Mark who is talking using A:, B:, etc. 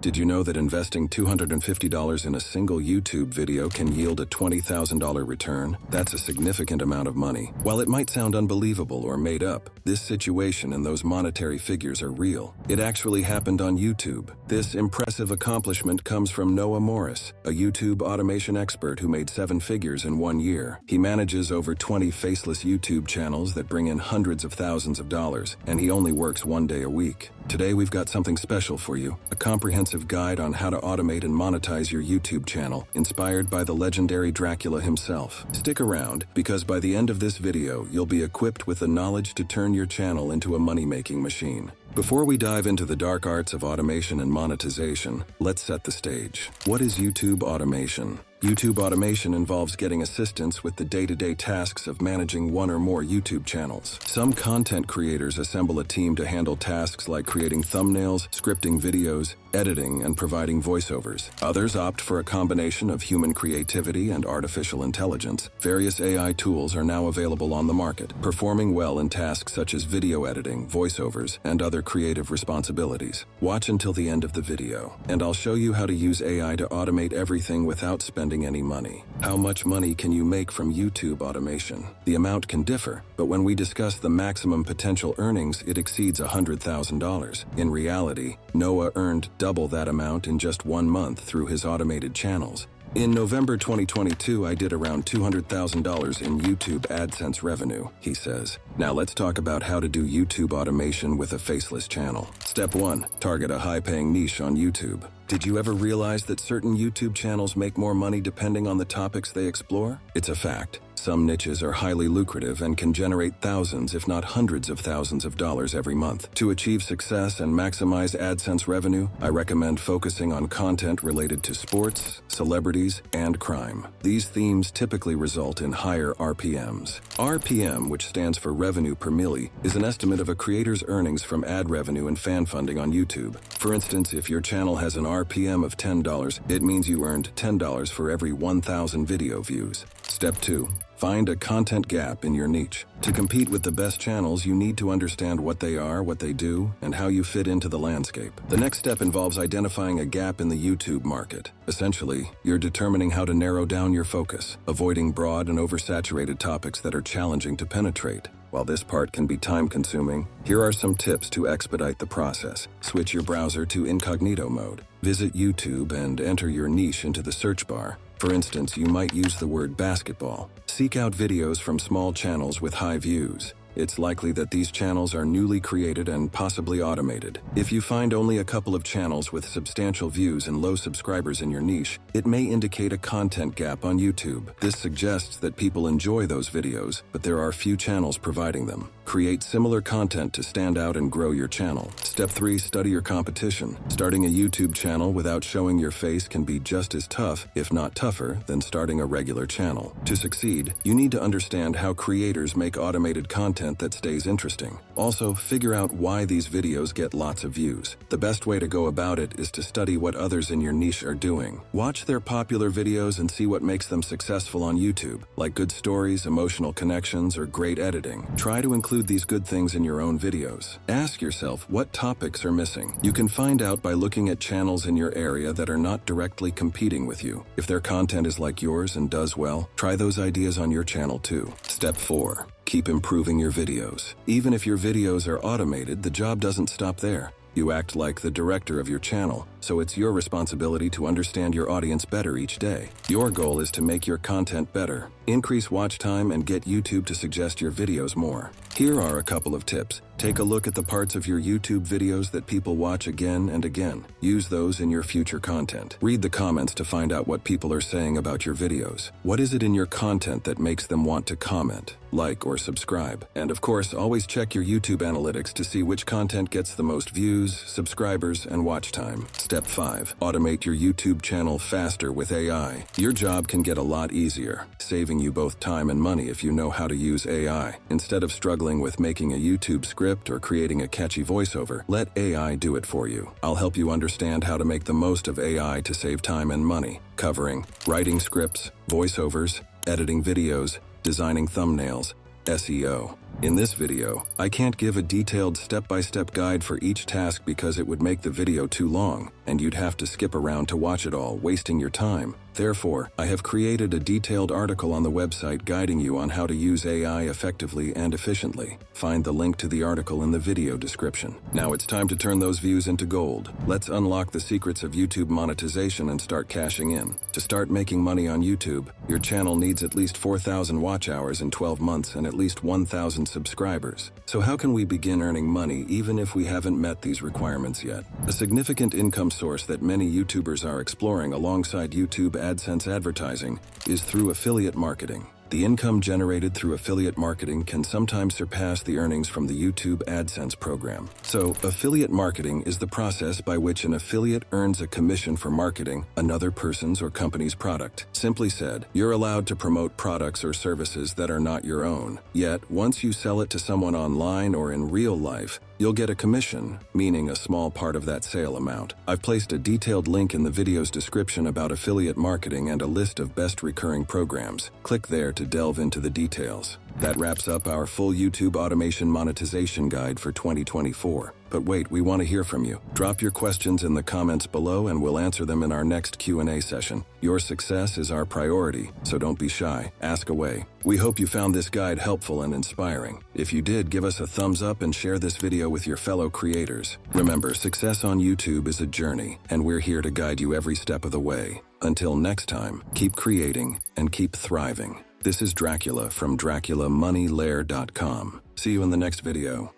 A: Did you know that investing $250 in a single YouTube video can yield a $20,000 return? That's a significant amount of money. While it might sound unbelievable or made up, this situation and those monetary figures are real. It actually happened on YouTube. This impressive accomplishment comes from Noah Morris, a YouTube automation expert who made 7 figures in 1 year. He manages over 20 faceless YouTube channels that bring in hundreds of thousands of dollars, and he only works 1 day a week. Today we've got something special for you, a comprehensive guide on how to automate and monetize your YouTube channel, inspired by the legendary Dracula himself. Stick around, because by the end of this video, you'll be equipped with the knowledge to turn your channel into a money-making machine. Before we dive into the dark arts of automation and monetization, let's set the stage. What is YouTube automation? YouTube automation involves getting assistance with the day-to-day tasks of managing 1 or more YouTube channels. Some content creators assemble a team to handle tasks like creating thumbnails, scripting videos, editing, and providing voiceovers. Others opt for a combination of human creativity and artificial intelligence. Various AI tools are now available on the market, performing well in tasks such as video editing, voiceovers, and other creative responsibilities. Watch until the end of the video, and I'll show you how to use AI to automate everything without spending any money. How much money can you make from YouTube automation? The amount can differ, but when we discuss the maximum potential earnings, it exceeds $100,000. In reality, Noah earned double that amount in just 1 month through his automated channels. In November 2022, I did around $200,000 in YouTube AdSense revenue, he says. Now let's talk about how to do YouTube automation with a faceless channel. Step 1. Target a high-paying niche on YouTube. Did you ever realize that certain YouTube channels make more money depending on the topics they explore? It's a fact. Some niches are highly lucrative and can generate thousands, if not hundreds of thousands of dollars every month. To achieve success and maximize AdSense revenue, I recommend focusing on content related to sports, celebrities, and crime. These themes typically result in higher RPMs. RPM, which stands for revenue per milli, is an estimate of a creator's earnings from ad revenue and fan funding on YouTube. For instance, if your channel has an RPM of $10, it means you earned $10 for every 1,000 video views. Step 2. Find a content gap in your niche. To compete with the best channels, you need to understand what they are, what they do, and how you fit into the landscape. The next step involves identifying a gap in the YouTube market. Essentially, you're determining how to narrow down your focus, avoiding broad and oversaturated topics that are challenging to penetrate. While this part can be time-consuming, here are some tips to expedite the process. Switch your browser to incognito mode. Visit YouTube and enter your niche into the search bar. For instance, you might use the word basketball. Seek out videos from small channels with high views. It's likely that these channels are newly created and possibly automated. If you find only a couple of channels with substantial views and low subscribers in your niche, it may indicate a content gap on YouTube. This suggests that people enjoy those videos, but there are few channels providing them. Create similar content to stand out and grow your channel. Step 3. Study your competition. Starting a YouTube channel without showing your face can be just as tough, if not tougher, than starting a regular channel. To succeed, you need to understand how creators make automated content that stays interesting. Also, figure out why these videos get lots of views. The best way to go about it is to study what others in your niche are doing. Watch their popular videos and see what makes them successful on YouTube, like good stories, emotional connections, or great editing. Try to include these good things in your own videos. Ask yourself what topics are missing. You can find out by looking at channels in your area that are not directly competing with you. If their content is like yours and does well, try those ideas on your channel too. Step 4. Keep improving your videos. Even if your videos are automated, the job doesn't stop there. You act like the director of your channel, so it's your responsibility to understand your audience better each day. Your goal is to make your content better, increase watch time, and get YouTube to suggest your videos more. Here are a couple of tips. Take a look at the parts of your YouTube videos that people watch again and again. Use those in your future content. Read the comments to find out what people are saying about your videos. What is it in your content that makes them want to comment, like, or subscribe? And of course, always check your YouTube analytics to see which content gets the most views, subscribers, and watch time. Step 5. Automate your YouTube channel faster with AI. Your job can get a lot easier, saving you both time and money if you know how to use AI. Instead of struggling with making a YouTube script or creating a catchy voiceover, let AI do it for you. I'll help you understand how to make the most of AI to save time and money, covering writing scripts, voiceovers, editing videos, designing thumbnails, SEO, In this video, I can't give a detailed step-by-step guide for each task because it would make the video too long, and you'd have to skip around to watch it all, wasting your time. Therefore, I have created a detailed article on the website guiding you on how to use AI effectively and efficiently. Find the link to the article in the video description. Now it's time to turn those views into gold. Let's unlock the secrets of YouTube monetization and start cashing in. To start making money on YouTube, your channel needs at least 4,000 watch hours in 12 months and at least 1,000 subscribers. So how can we begin earning money even if we haven't met these requirements yet? A significant income source that many YouTubers are exploring alongside YouTube AdSense advertising is through affiliate marketing. The income generated through affiliate marketing can sometimes surpass the earnings from the YouTube AdSense program. So, affiliate marketing is the process by which an affiliate earns a commission for marketing another person's or company's product. Simply said, you're allowed to promote products or services that are not your own. Yet, once you sell it to someone online or in real life, you'll get a commission, meaning a small part of that sale amount. I've placed a detailed link in the video's description about affiliate marketing and a list of best recurring programs. Click there to delve into the details. That wraps up our full YouTube automation monetization guide for 2024. But wait, we want to hear from you. Drop your questions in the comments below and we'll answer them in our next Q&A session. Your success is our priority, so don't be shy. Ask away. We hope you found this guide helpful and inspiring. If you did, give us a thumbs up and share this video with your fellow creators. Remember, success on YouTube is a journey, and we're here to guide you every step of the way. Until next time, keep creating and keep thriving. This is Dracula from DraculaMoneyLair.com. See you in the next video.